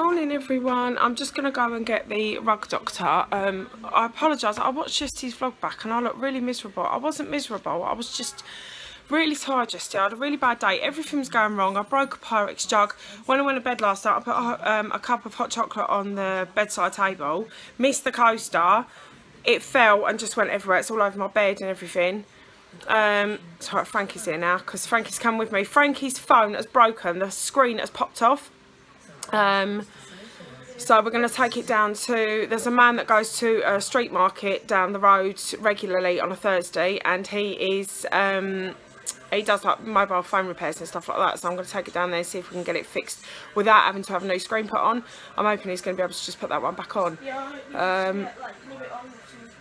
Morning everyone. I'm just going to go and get the rug doctor. I apologise, I watched yesterday's vlog back and I looked really miserable. I wasn't miserable, I was just really tired yesterday. I had a really bad day, everything was going wrong. I broke a Pyrex jug. When I went to bed last night, I put a cup of hot chocolate on the bedside table, missed the coaster, it fell and just went everywhere. It's all over my bed and everything. Sorry, Frankie's here now because Frankie's come with me. Frankie's phone has broken, the screen has popped off. So we're going to take it down to, there's a man that goes to a street market down the road regularly on a Thursday, and he does like mobile phone repairs and stuff like that, so I'm going to take it down there and see if we can get it fixed without having to have a new screen put on. I'm hoping he's going to be able to just put that one back on.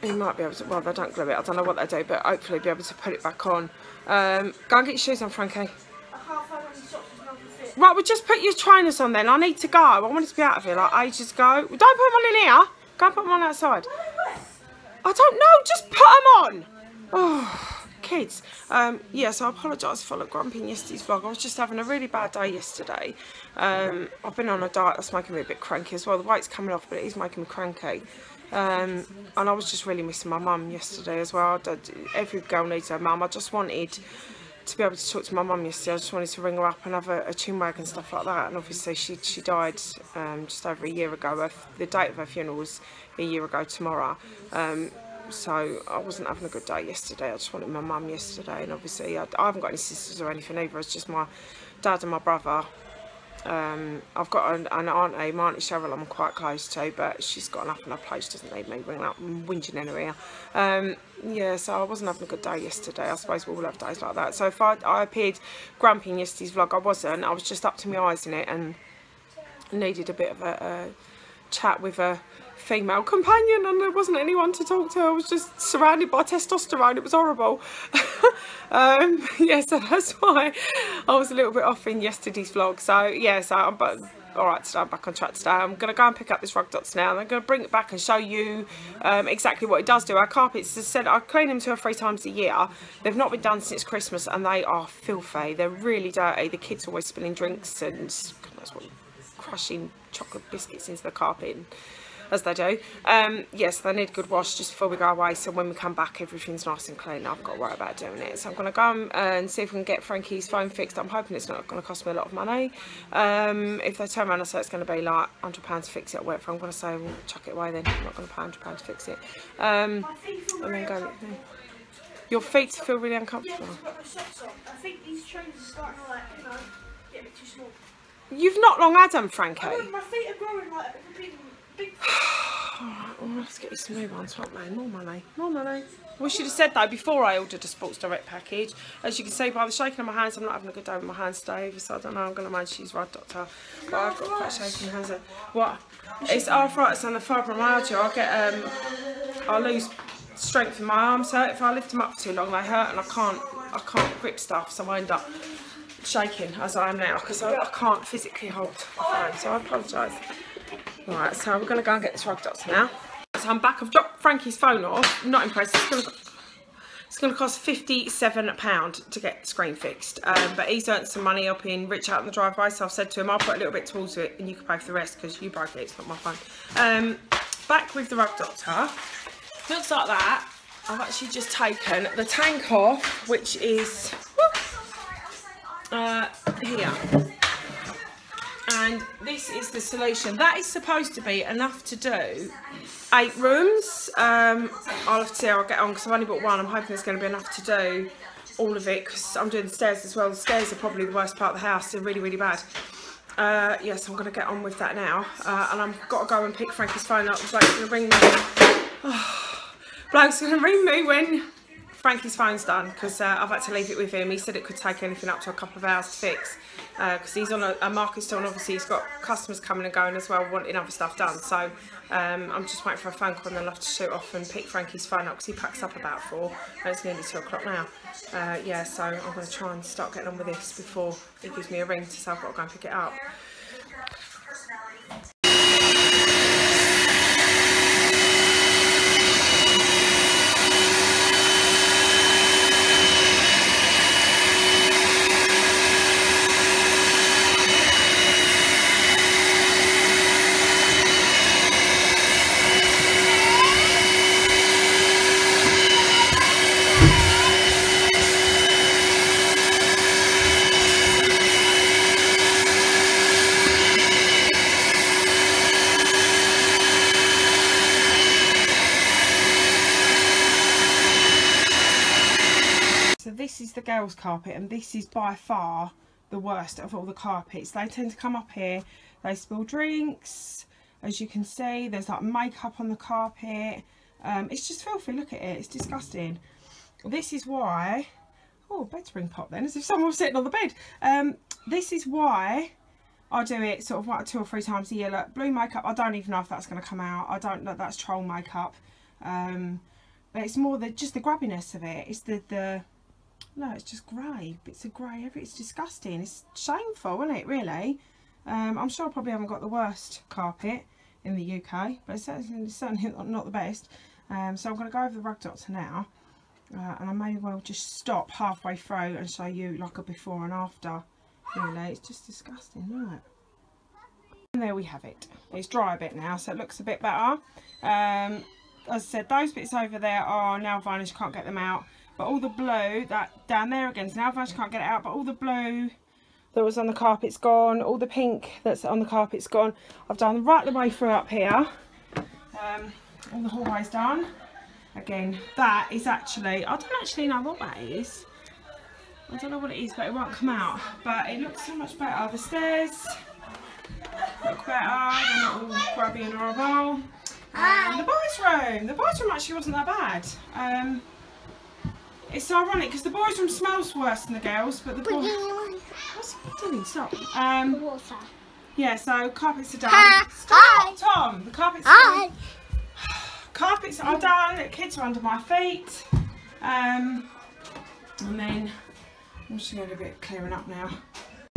He might be able to, well, they don't glue it, I don't know what they do, but hopefully be able to put it back on. Go and get your shoes on, Frankie. Right, well just put your trainers on then. I need to go. I wanted to be out of here like ages ago. Don't put them on in here. Go and put them on outside. I don't know. Just put them on. Oh, kids. Yeah, so I apologise for grumpy in yesterday's vlog. I was just having a really bad day yesterday. I've been on a diet that's making me a bit cranky as well. The weight's coming off, but it is making me cranky. And I was just really missing my mum yesterday as well. Every girl needs her mum. I just wanted to be able to talk to my mum yesterday. I just wanted to ring her up and have a chinwag and stuff like that. And obviously she died just over a year ago. The date of her funeral was a year ago tomorrow. So I wasn't having a good day yesterday. I just wanted my mum yesterday, and obviously I haven't got any sisters or anything either. It's just my dad and my brother. I've got an auntie, my auntie Cheryl, I'm quite close to, but she's got enough on her plate. She doesn't need me ringing up and whinging in her ear. Yeah, so I wasn't having a good day yesterday. I suppose we all have days like that. So if I appeared grumpy in yesterday's vlog, I wasn't. I was just up to my eyes in it and needed a bit of a chat with a female companion, and there wasn't anyone to talk to. I was just surrounded by testosterone. It was horrible. Yeah, so that's why I was a little bit off in yesterday's vlog. So yeah, so I'm alright today. I'm back on track today. I'm going to go and pick up this rug dots now, and I'm going to bring it back and show you exactly what it does do. Our carpets, as I said, I clean them 2 or 3 times a year. They've not been done since Christmas, and they are filthy. They're really dirty. The kids are always spilling drinks and God knows what, crushing chocolate biscuits into the carpet, as they do. Yes, they need a good wash just before we go away, so when we come back everything's nice and clean. I've got to worry about doing it. So I'm going to go and see if we can get Frankie's phone fixed. I'm hoping it's not going to cost me a lot of money. If they turn around and say it's going to be like £100 to fix it or whatever, I'm going to say, well, chuck it away then. I'm not going to pay £100 to fix it. And then go. Your feet feel really uncomfortable. I think these trains are starting to, like, you know, get a bit too small. You've not long had them, Frankie. My feet are growing like a big. Alright, well, let's get you some new ones, won't we? More money, more money. We should have said though before I ordered a Sports Direct package. As you can see by the shaking of my hands, I'm not having a good day with my hands today either, so I don't know, I'm going to manage to use Rug Doctor. But I've got quite shaking hands. What? It's arthritis and the fibromyalgia. I lose strength in my arms. So if I lift them up for too long, they hurt, and I can't grip stuff, so I end up shaking as I am now because I can't physically hold my phone. So I apologise. Right, so we're going to go and get this Rug Doctor now. So I'm back. I've dropped Frankie's phone off. I'm not impressed. It's going to cost £57 to get the screen fixed. But he's earned some money up in Rich Out in the Driveway, so I've said to him, I'll put a little bit towards it and you can pay for the rest because you broke it. It's not my phone. Back with the Rug Doctor. Looks like that. I've actually just taken the tank off, which is here. And this is the solution. That is supposed to be enough to do 8 rooms. I'll have to see how I get on because I've only bought one. I'm hoping it's going to be enough to do all of it because I'm doing the stairs as well. The stairs are probably the worst part of the house. They're really, really bad. Yes, I'm going to get on with that now. And I've got to go and pick Frankie's phone up. Bloke's going to ring me. Bloke's going to ring me when Frankie's phone's done because I've had to leave it with him. He said it could take anything up to a couple of hours to fix because he's on a market stall, and obviously he's got customers coming and going as well wanting other stuff done. So I'm just waiting for a phone call, and then I'll have to shoot off and pick Frankie's phone up because he packs up about 4 and it's nearly 2 o'clock now. Yeah, so I'm going to try and start getting on with this before he gives me a ring to say I've got to go and pick it up. this is the girls' carpet, and this is by far the worst of all the carpets. They tend to come up here, they spill drinks, as you can see. There's like makeup on the carpet. It's just filthy. Look at it, it's disgusting. This is why, oh, bed spring pop then, as if someone was sitting on the bed. This is why I do it sort of like 2 or 3 times a year. Look, blue makeup, I don't even know if that's going to come out. I don't know, that's troll makeup. But it's more just the grabbiness of it. It's no, it's just grey, bits of grey everywhere. It's disgusting. It's shameful, isn't it, really? I'm sure I probably haven't got the worst carpet in the UK, but it's certainly not the best. So I'm going to go over the rug doctor now, and I may well just stop halfway through and show you like a before and after. Really, it's just disgusting, isn't it? And there we have it. It's dry a bit now, so it looks a bit better. As I said, those bits over there are nail varnish, can't get them out. But all the blue, that down there again is nail varnish, can't get it out. But all the blue that was on the carpet's gone. All the pink that's on the carpet's gone. I've done right the way through up here. All the hallway's done. Again, that is actually, I don't actually know what that is. I don't know what it is, but it won't come out. But it looks so much better. The stairs look better. They're not all grubby and horrible. The boys' room actually wasn't that bad. It's so ironic because the boys' room smells worse than the girls, but the boys. What's he doing? Stop. Water. Yeah, so carpets are done. Stop, Tom. The carpets are done. Carpets are done. The kids are under my feet. And then I'm just going to do a bit of clearing up now.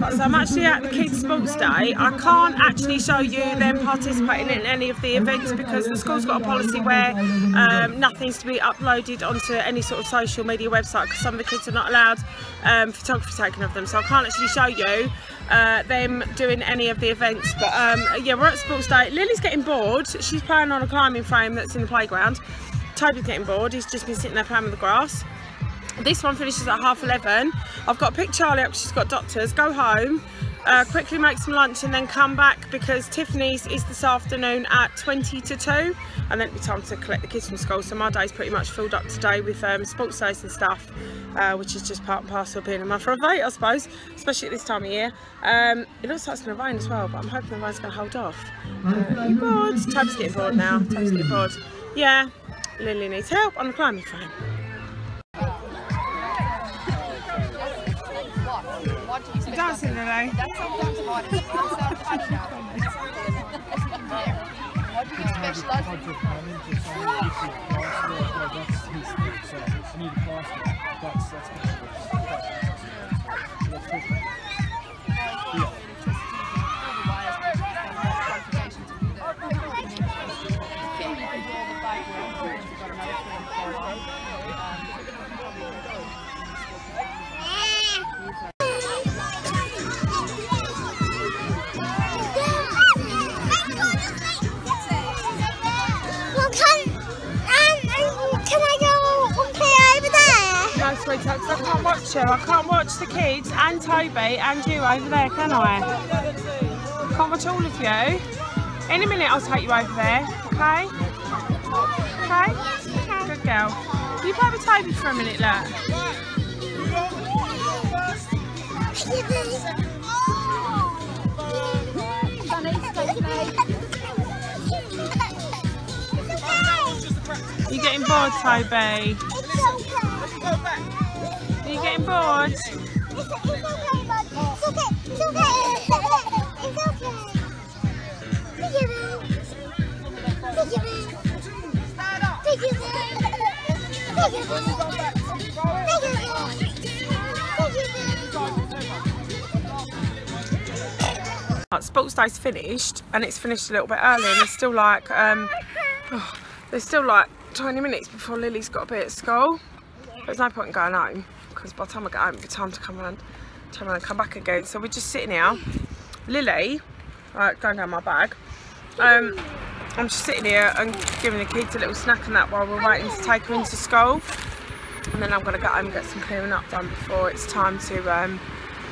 So I'm actually at the Kids Sports Day. I can't actually show you them participating in any of the events because the school's got a policy where nothing's to be uploaded onto any sort of social media website because some of the kids are not allowed photography taken of them. So I can't actually show you them doing any of the events. But yeah, we're at Sports Day. Lily's getting bored. She's playing on a climbing frame that's in the playground. Toby's getting bored. He's just been sitting there playing with the grass. This one finishes at 11:30. I've got to pick Charlie up because she's got doctors, go home, quickly make some lunch and then come back because Tiffany's is this afternoon at 20 to 2 and then it'll be time to collect the kids from school. So my day's pretty much filled up today with sports days and stuff, which is just part and parcel of being a mother of 8, I suppose, especially at this time of year. It looks like it's going to rain as well, but I'm hoping the rain's going to hold off. Are you bored? Toby's getting bored now. Toby's getting bored. Yeah, Lily needs help on the climbing frame. You're dancing, Lily. That's sometimes hard. It's not funny now. What do you specialise I can't watch you. I can't watch the kids and Toby and you over there, can I? Can't watch all of you. In a minute I'll take you over there, okay? Okay? Good girl. You play with Toby for a minute, look. You getting bored, Toby? Are you getting bored? It's okay, bud. It's okay. It's okay. It's okay. Thank you, man. Thank you, man. Thank you, man. Thank you, man. Thank you, man. Sports Day's finished, and it's finished a little bit early, and there's still like there's still like 20 minutes before Lily's got to be at school. There's no point in going home because by the time I get home, it'll be time to come around, turn around and come back again. So we're just sitting here. Lily, going down my bag. I'm just sitting here and giving the kids a little snack and that while we're waiting to take her into school. And then I'm going to get home and get some clearing up done before it's time to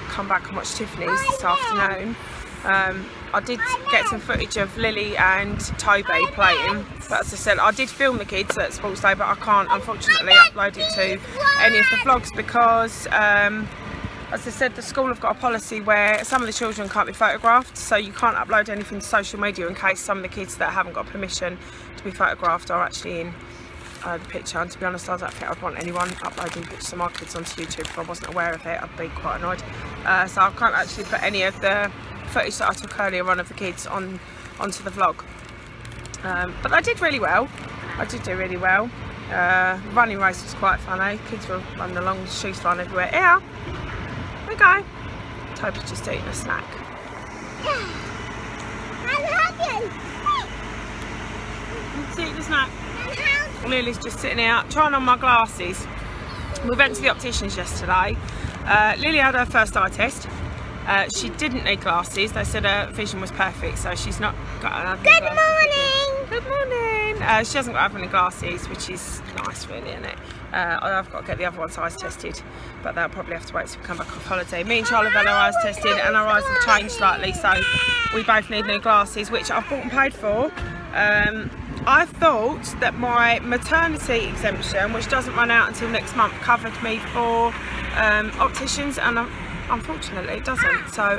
come back and watch Tiffany's this afternoon. I did get some footage of Lily and Toby playing, but as I said, I did film the kids at Sports Day, but I can't unfortunately upload it to any of the vlogs because as I said, the school have got a policy where some of the children can't be photographed, so you can't upload anything to social media in case some of the kids that haven't got permission to be photographed are actually in the picture. And to be honest, I don't think I'd want anyone uploading pictures of my kids onto YouTube if I wasn't aware of it. I'd be quite annoyed. So I can't actually put any of the footage that I took earlier on of the kids onto the vlog. But I did really well. I did do really well. Running race was quite funny. Kids were running along, shoes flying everywhere. Here we go. Toby's just eating a snack. I'm happy. She's eating a snack. Lily's just sitting out trying on my glasses. We went to the opticians yesterday. Lily had her first eye test. She didn't need glasses. They said her vision was perfect, so she's not got any Good glasses. morning. Good morning. She hasn't got any glasses, which is nice really, isn't it? I've got to get the other one's eyes tested, but they'll probably have to wait till we come back off holiday. Me and Charlie have had our eyes tested and our eyes have changed slightly, so we both need new glasses, which I've bought and paid for. I thought that my maternity exemption, which doesn't run out until next month, covered me for opticians, and unfortunately it doesn't. So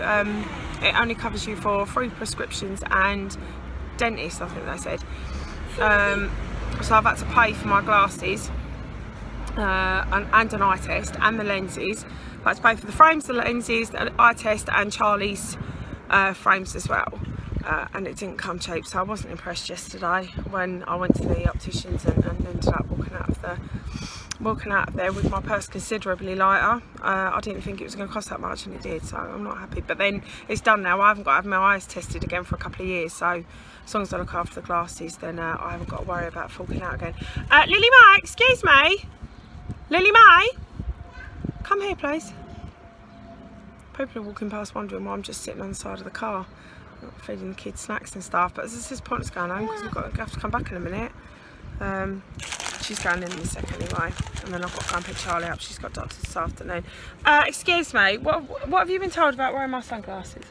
it only covers you for free prescriptions and dentists, I think they said. So I've had to pay for my glasses and an eye test and the lenses. I've had to pay for the frames, the lenses, the eye test and Charlie's frames as well. And it didn't come cheap, so I wasn't impressed yesterday when I went to the opticians and ended up walking out of there with my purse considerably lighter. I didn't think it was going to cost that much, and it did, so I'm not happy. But then it's done now. I haven't got to have my eyes tested again for a couple of years, so as long as I look after the glasses, then I haven't got to worry about forking out again. Lily Mae, excuse me. Lily Mae, come here please. People are walking past wondering why I'm just sitting on the side of the car feeding the kids snacks and stuff, but this is pointless going home because we've have to come back in a minute. She's going in a second anyway, and then I've got to go and pick Charlie up. She's got doctors this afternoon. Excuse me, what have you been told about wearing my sunglasses?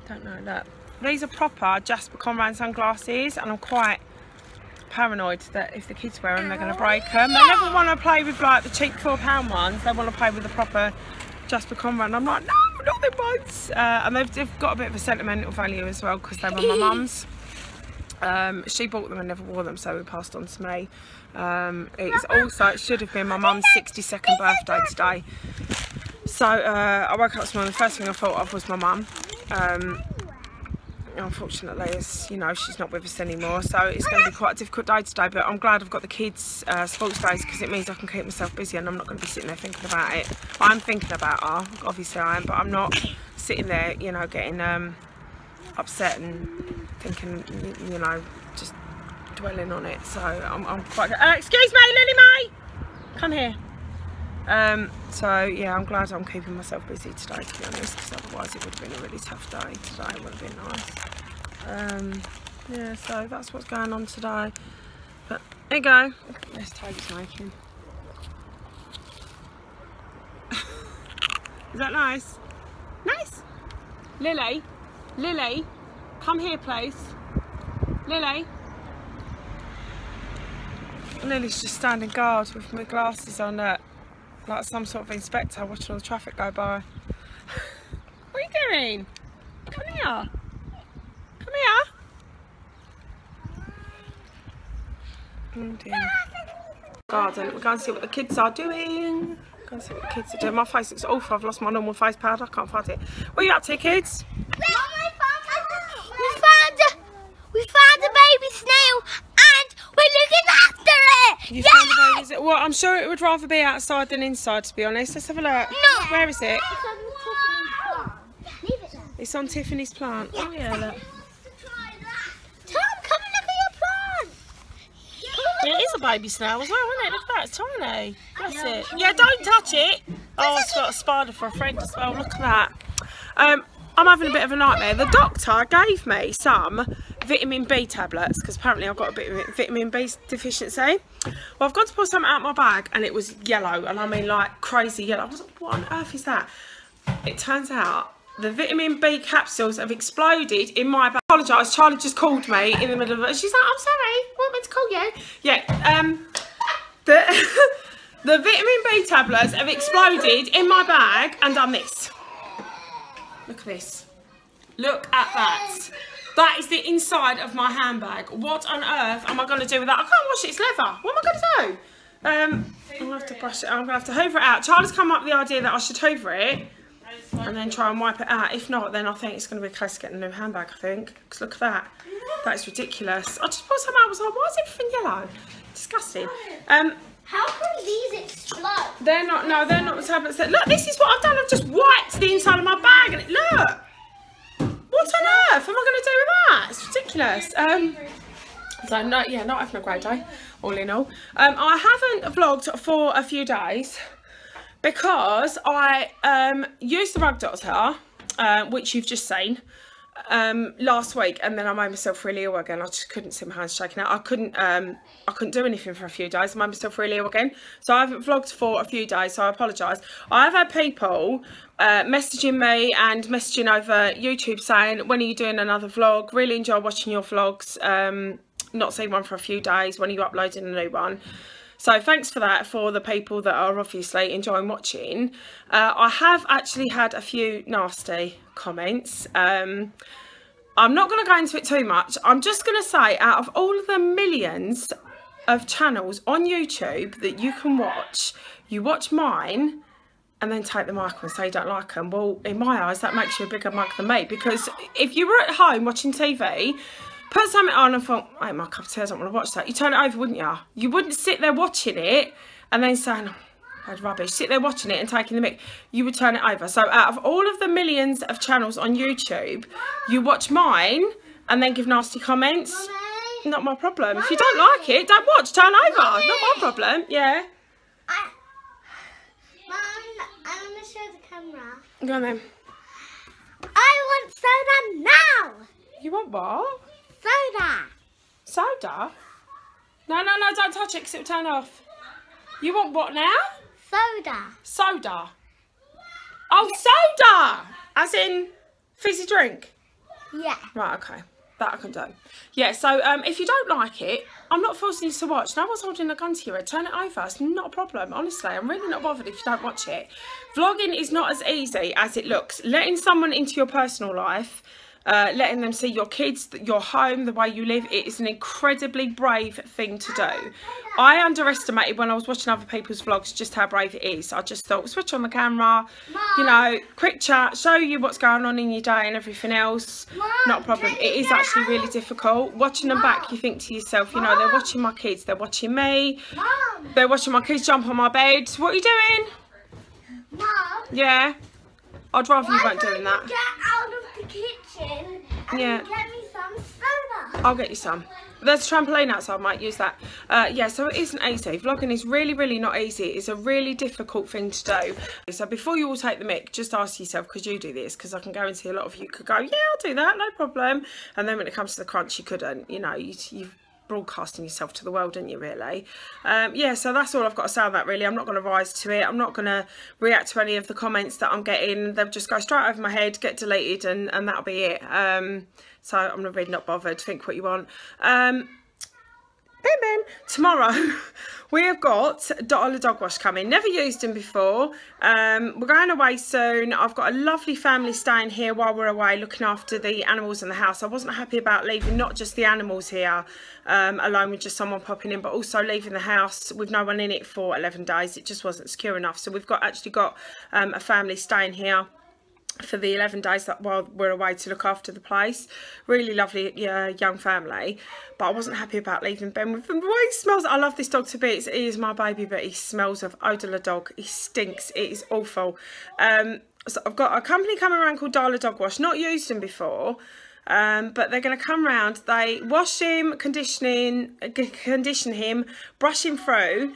Don't know. Look, these are proper Jasper Conran sunglasses, and I'm quite paranoid that if the kids wear them they're going to break them. They never want to play with like the cheap £4 ones. They want to play with the proper Jasper Conran. I'm like, no, not them ones. And they've got a bit of a sentimental value as well because they were my mum's. She bought them and never wore them, so we passed on to me. It should have been my mum's 62nd birthday today. So I woke up this morning, the first thing I thought of was my mum. Unfortunately, as you know, she's not with us anymore, so it's going to be quite a difficult day today, but I'm glad I've got the kids sports days because it means I can keep myself busy and I'm not going to be sitting there thinking about it. I'm thinking about her, obviously I am, but I'm not sitting there, you know, getting upset and thinking, you know, just dwelling on it. So I'm quite excuse me, Lily Mae, come here. So yeah, I'm glad I'm keeping myself busy today, to be honest, because otherwise it would have been a really tough day today. It would have been nice. Yeah, so that's what's going on today. But there you go. There's Toby's making. Is that nice? Nice. Lily, Lily, come here please. Lily. Lily's just standing guard with my glasses on, like some sort of inspector watching all the traffic go by. What are you doing? Come here. Come here. Oh dear. Garden. We're going to see what the kids are doing. Go and see what the kids are doing. My face looks awful. I've lost my normal face powder. I can't find it. What are you up to, kids? We found a baby snail and we're looking after it. You found a baby? Well, I'm sure it would rather be outside than inside, to be honest. Let's have a look. No. Where is it? Leave it there. It's on Tiffany's plant. Oh yeah, look. Tom, come and look at your plant. It is a baby snail as well, isn't it? Look at that, it's tiny. Bless it. Yeah, don't touch it. Oh, it's got a spider for a friend as well. Look at that. I'm having a bit of a nightmare. The doctor gave me some vitamin B tablets because apparently I've got a bit of vitamin B deficiency. Well, I've gone to pull something out of my bag and it was yellow, and I mean like crazy yellow. I was like, what on earth is that? It turns out the vitamin B capsules have exploded in my bag. I apologise, Charlie just called me in the middle of it. She's like, I'm sorry, what meant to call you? Yeah, the vitamin B tablets have exploded in my bag and done this. Look at this. Look at that. That is the inside of my handbag. What on earth am I going to do with that? I can't wash it, it's leather. What am I going to do? I'm going to have to brush it. I'm going to have to hoover it out. Charlie's come up with the idea that I should hoover it and then try and wipe it out. If not, then I think it's going to be a case of getting a new handbag, I think. Because look at that. That is ridiculous. I just bought some out. I was like, why is everything yellow? Disgusting. How come these explode? They're not, no, they're not the tablets. Look, this is what I've done. I've just wiped the inside of my bag and look. What on earth am I going to do with that? It's ridiculous. So, no, yeah, not having a great day, all in all. I haven't vlogged for a few days because I used the Rug Doctor, which you've just seen, last week, and then I made myself really ill again. I just couldn't see my hands shaking out. I couldn't do anything for a few days. I made myself really ill again, so I haven't vlogged for a few days, so I apologise. I have had people messaging me and messaging over YouTube saying, when are you doing another vlog? Really enjoy watching your vlogs. Not seen one for a few days. When are you uploading a new one? So thanks for that, for the people that are obviously enjoying watching. I have actually had a few nasty comments. I'm not going to go into it too much. I'm just going to say, out of all of the millions of channels on YouTube that you can watch, you watch mine and then take the mic and say you don't like them. Well, in my eyes, that makes you a bigger mug than me, because if you were at home watching TV, put something on and thought, ain't my cup of tea, I don't want to watch that, you turn it over, wouldn't you? You wouldn't sit there watching it and then saying, oh, that's rubbish. Sit there watching it and taking the mic. You would turn it over. So out of all of the millions of channels on YouTube, you watch mine and then give nasty comments. Mommy. Not my problem. If you don't like it, don't watch. Turn over. Mommy. Not my problem. Yeah. Mum, I want to show the camera. Go on then. I want soda now. You want what? Soda. Soda? No, don't touch it because it'll turn off. You want what now? Soda. Soda. Oh, soda! As in fizzy drink? Yeah. Right, okay. That I can do. Yeah, so if you don't like it, I'm not forcing you to watch. No one's holding a gun to your head. Turn it over. It's not a problem. Honestly, I'm really not bothered if you don't watch it. Vlogging is not as easy as it looks. Letting someone into your personal life, letting them see your kids, your home, the way you live, it is an incredibly brave thing to do. I underestimated when I was watching other people's vlogs just how brave it is. I just thought, switch on the camera, you know, quick chat, show you what's going on in your day and everything else. Not a problem. It is actually really difficult. Watching them back, you think to yourself, you know, they're watching my kids, they're watching me, they're watching my kids jump on my bed. What are you doing? Mum. Yeah. I'd rather you weren't doing that. Get out of the kitchen and Yeah. get me some soda. I'll get you some. There's a trampoline outside, I might use that. Yeah, so it isn't easy. Vlogging is really, really not easy. It's a really difficult thing to do. So before you all take the mic, just ask yourself, could you do this? Because I can guarantee a lot of you could go, yeah, I'll do that, no problem. And then when it comes to the crunch, you couldn't. You know, you've broadcasting yourself to the world, aren't you, really? Yeah, so that's all I've got to say on that, really. I'm not going to rise to it. I'm not going to react to any of the comments that I'm getting. They'll just go straight over my head, get deleted, and that'll be it. So I'm really not bothered. Think what you want. Ben, tomorrow we have got Dollar Dog Wash coming. Never used them before. We're going away soon. I've got a lovely family staying here while we're away, looking after the animals in the house. I wasn't happy about leaving not just the animals here alone with just someone popping in, but also leaving the house with no one in it for 11 days. It just wasn't secure enough. So we've actually got a family staying here for the 11 days that while we're away to look after the place. Really lovely young family, but I wasn't happy about leaving Ben with them. The way he smells, I love this dog to bits. He is my baby, but he smells of eau de la dog. He stinks. It is awful. So I've got a company coming around called Dollar Dog Wash. Not used him before, but they're going to come round. They wash him, condition him, brush him through,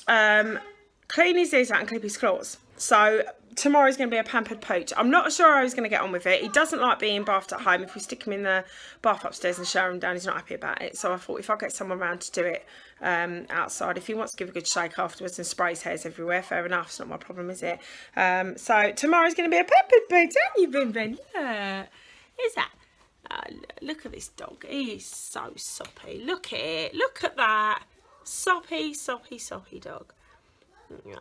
clean his ears out and clip his claws. So tomorrow's going to be a pampered pooch. I'm not sure how he's going to get on with it. He doesn't like being bathed at home. If we stick him in the bath upstairs and shower him down, he's not happy about it. So I thought if I get someone around to do it, outside. If he wants to give a good shake afterwards and spray his hairs everywhere, fair enough. It's not my problem, is it? So tomorrow's going to be a pepper pig, don't you, Bin Bin? Yeah. Is that? Look at this dog. He is so soppy. Look at it. Look at that. Soppy, soppy, soppy dog. Yeah.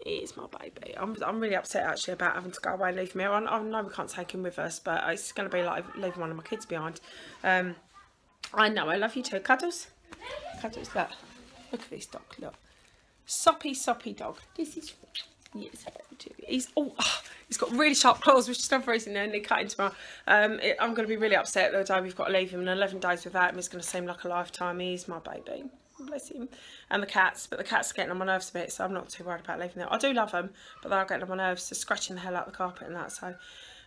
He is my baby. I'm really upset actually about having to go away and leave him here. I know we can't take him with us, but it's going to be like leaving one of my kids behind. I know, I love you too. Cuddles? Cuddles, look. Look at this dog, look. Soppy, soppy dog. This is... Yes, he's got really sharp claws, which is another reason they need cutting tomorrow. I'm going to be really upset the day we've got to leave him, and 11 days without him is going to seem like a lifetime. He's my baby. Bless him. And the cats, but the cats are getting on my nerves a bit, so I'm not too worried about leaving them. I do love them, but they are getting on my nerves. They're scratching the hell out of the carpet and that, so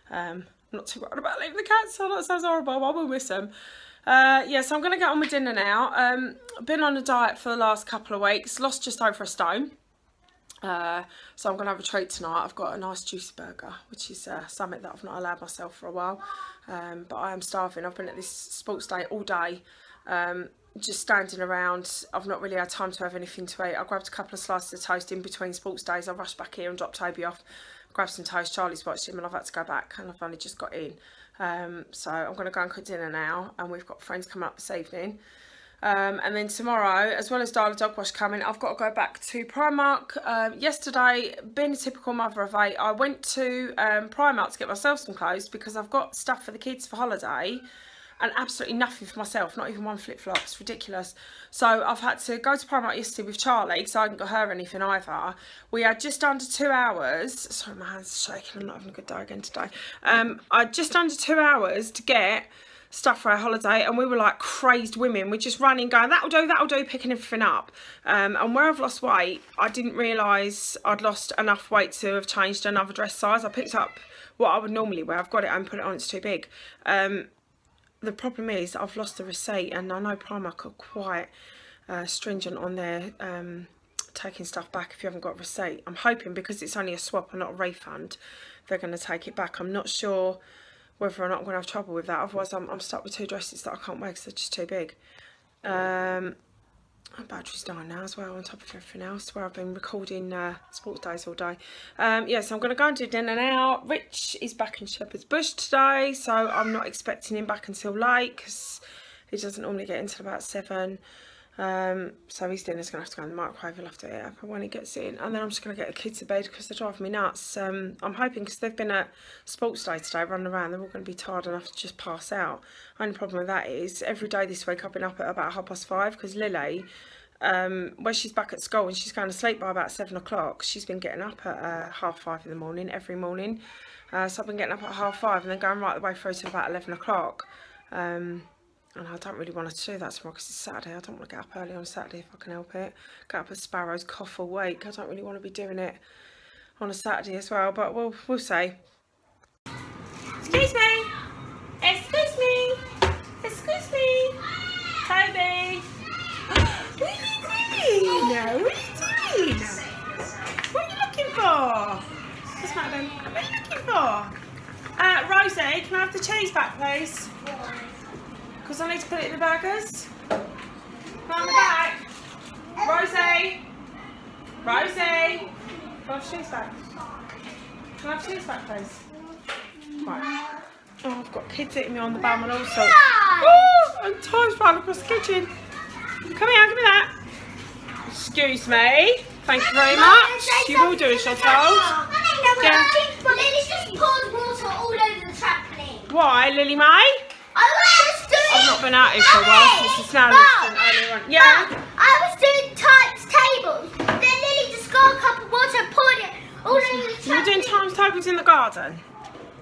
I'm not too worried about leaving the cats. So that sounds horrible. I will miss them. Yeah, so I'm going to get on with dinner now. I've been on a diet for the last couple of weeks, lost just over a stone. So I'm going to have a treat tonight. I've got a nice juicy burger, which is something that I've not allowed myself for a while. But I am starving. I've been at this sports day all day. Just standing around. I've not really had time to have anything to eat. I grabbed a couple of slices of toast in between sports days. I rushed back here and dropped Toby off, grabbed some toast. Charlie's watched him and I've had to go back, and I've only just got in. So I'm going to go and cook dinner now, and we've got friends coming up this evening. And then tomorrow, as well as Darla Dog Wash coming, I've got to go back to Primark. Yesterday, being a typical mother of 8, I went to Primark to get myself some clothes because I've got stuff for the kids for holiday and absolutely nothing for myself, not even one flip-flop. It's ridiculous. So I've had to go to Primark yesterday with Charlie because I hadn't got her anything either. We had just under 2 hours. Sorry, my hands are shaking. I'm not having a good day again today. I had just under 2 hours to get stuff for our holiday, and we were like crazed women. We're just running, going, that'll do, picking everything up. And where I've lost weight, I didn't realise I'd lost enough weight to have changed another dress size. I picked up what I would normally wear. I've got it and put it on, it's too big. The problem is I've lost the receipt, and I know Primark are quite stringent on their taking stuff back if you haven't got a receipt. I'm hoping because it's only a swap and not a refund, they're going to take it back. I'm not sure whether or not I'm going to have trouble with that. Otherwise I'm stuck with 2 dresses that I can't wear because they're just too big. My battery's dying now as well, on top of everything else, where I've been recording sports days all day. Yeah, so I'm going to go and do dinner now. Rich is back in Shepherd's Bush today, so I'm not expecting him back until late because he doesn't normally get in until about 7. So his dinner's going to have to go in the microwave. He'll have to eat up when he gets in, and then I'm just going to get the kids to bed because they're driving me nuts. I'm hoping, because they've been at sports day today running around, they're all going to be tired enough to just pass out. Only problem with that is every day this week I've been up at about 5:30 because Lily, when she's back at school and she's going to sleep by about 7 o'clock, she's been getting up at 5:30 in the morning every morning. So I've been getting up at 5:30 and then going right the way through to about 11 o'clock. And I don't really want to do that tomorrow because it's Saturday. I don't want to get up early on Saturday if I can help it. Get up at Sparrows, cough all week. I don't really want to be doing it on a Saturday as well, but we'll see. Excuse me. Excuse me. Excuse me. Toby. What are you doing? What are you doing? What are you looking for? What's the matter then? What are you looking for? Rosie, can I have the cheese back, please? Because I need to put it in the burgers. Round the back. Rosie. Rosie. Can I have cheese back? Can I have cheese back, please? Right. Oh, I've got kids hitting me on the bum and all sorts. Oh, and time's flying across the kitchen. Come here, give me that. Excuse me. Thank you very much. You will do as you're told. Yeah. Lily's just poured water all over the trampoline. Why, Lily May? I've not been out here for a while since the snow earlier on. Yeah. I was doing times tables. Then Lily just got a cup of water and poured it all over the trampoline. You were doing times tables in the garden?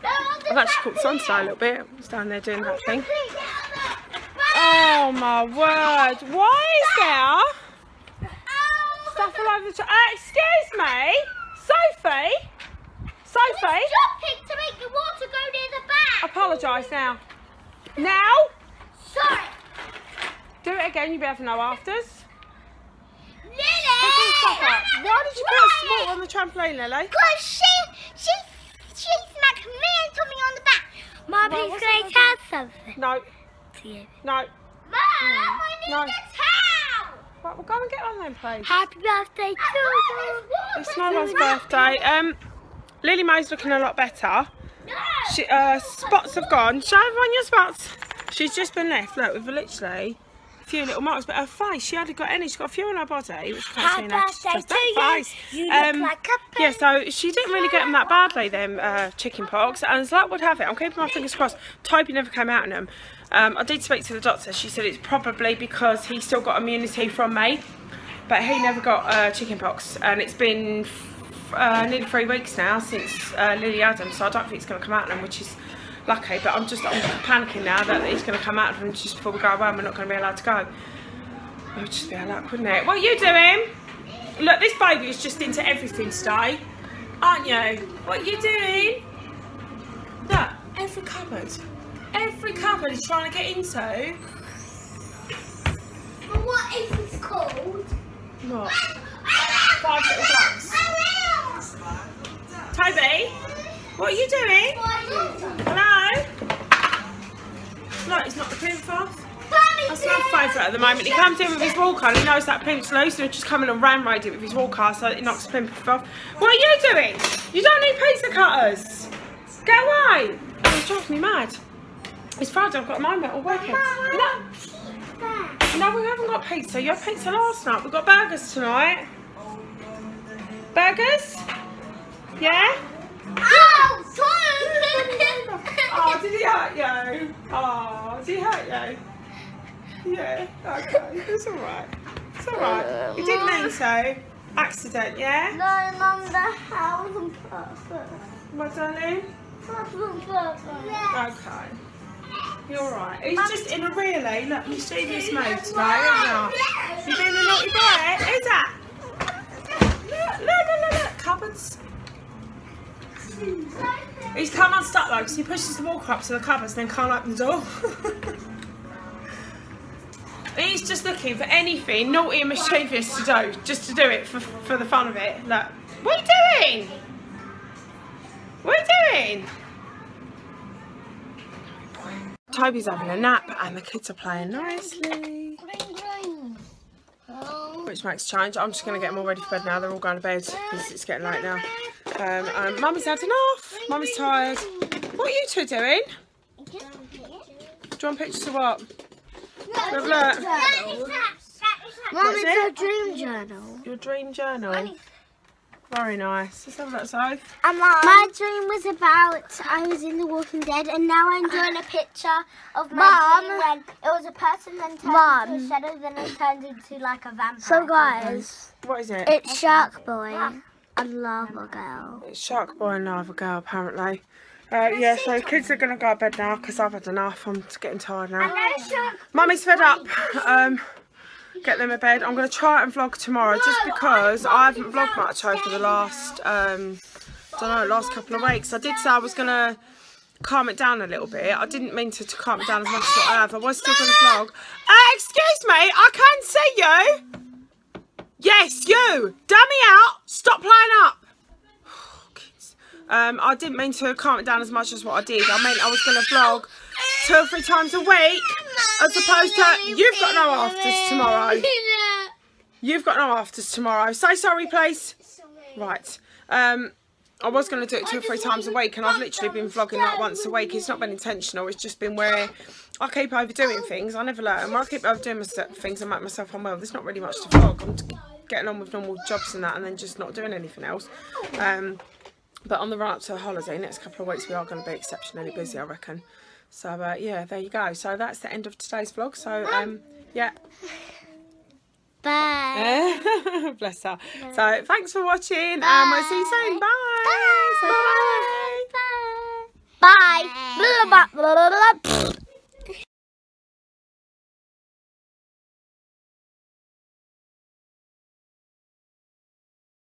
No, I've actually caught the sun today a little bit. I was down there doing that thing. Oh my word. Why is there stuff all over the excuse me? Sophie? Sophie? Jumping to make the water go near the back. Apologise now. Now? Sorry. Do it again, you'll be having no afters. Lily! Why did you put sport on the trampoline, Lily? Because she smacked me and Tommy on the back. Mum, please can I tell something? No. To you. No. Mum, I need a towel. Right, we'll go and get on then, please. Happy birthday to you. It's no one's birthday. Lily Mae's looking a lot better. She, spots have gone. Show everyone your spots. She's just been left. Look, with literally a few little marks, but her face, she hasn't got any. She's got a few on her body, which you can't see now. Just that face. You look like a yeah, so she didn't really get them that badly, them chicken pox. And as luck would have it, I'm keeping my fingers crossed. Toby never came out in them. I did speak to the doctor. She said it's probably because he still got immunity from me, but he never got chicken pox. And it's been nearly 3 weeks now since Lily had them, so I don't think it's going to come out of them, which is lucky. But I'm panicking now that he's going to come out of them just before we go away and we're not going to be allowed to go. It would just be our luck, wouldn't it? What are you doing? Look, this baby is just into everything today, aren't you? What are you doing? Look, every cupboard is trying to get into. But what if it's cold? What? 5 little ducks. Toby, what are you doing? Hello? No, it's not the plinth off. That's my favourite at the moment. He comes in with his walker and he knows that plinth's loose, and he's just coming and ramrod it with his walker so it knocks the plinth off. What are you doing? You don't need pizza cutters. Get away. Oh, it drives me mad. It's Friday, I've got a moment all working. No, we haven't got pizza. You had pizza last night. We've got burgers tonight. Burgers? Yeah? Oh, did he hurt you? Oh, did he hurt you? Yeah, okay. It's alright. It's alright. You didn't mean so. Accident, yeah? No, Mum, that was on purpose. What, darling? That was on purpose. Okay. You're alright. He's just in a really, look, mischievous mood today, isn't he? You being a naughty boy? Who's that? Look. Cupboards. He's come unstuck though, because he pushes the walker up to the cupboards and then can't open the door. He's just looking for anything naughty and mischievous to do, just to do it for the fun of it. Look. What are you doing? What are you doing? Toby's having a nap and the kids are playing nicely. Which makes a change. I'm just going to get them all ready for bed now. They're all going to bed because it's getting late now. And Mummy's had enough. Mummy's tired. What are you two doing? Do you want pictures of what? Look. Mum, it's a dream journal. Your dream journal? Very nice. Let's have a look, Sophie. My dream was about I was in The Walking Dead, and now I'm drawing a picture of my dream when it was a person, then turned into a shadow, then it turned into like a vampire. So guys, what is it? it's Shark Boy and Lava Girl. It's Shark Boy and Lava Girl, apparently. Yeah, so kids are going to go to bed now because I've had enough. I'm just getting tired now. Mummy's fed up. Get them to bed. I'm going to try and vlog tomorrow just because I haven't vlogged much over the last, last couple of weeks. I did say I was going to calm it down a little bit. I didn't mean to calm it down as much as what I have. I was still going to vlog. Excuse me, I can see you. Yes, you. Dummy out. Stop playing up. Oh, kids. I didn't mean to calm it down as much as what I did. I meant I was going to vlog 2 or 3 times a week, as opposed to you've got no afters tomorrow. You've got no afters tomorrow. Say sorry, please. Right. I was going to do it 2 or 3 times a week, and I've literally been vlogging like once a week. It's not been intentional. It's just been where I keep overdoing things. I never learn. When I keep overdoing things, I make myself unwell. There's not really much to vlog. I'm getting on with normal jobs and that, and then just not doing anything else. But on the run up to a holiday, next couple of weeks we are going to be exceptionally busy, I reckon. So yeah, there you go. So that's the end of today's vlog. So yeah. Bye. Bless her. So thanks for watching, and we'll see you soon. Bye. Bye. Bye. Bye. Bye. Bye.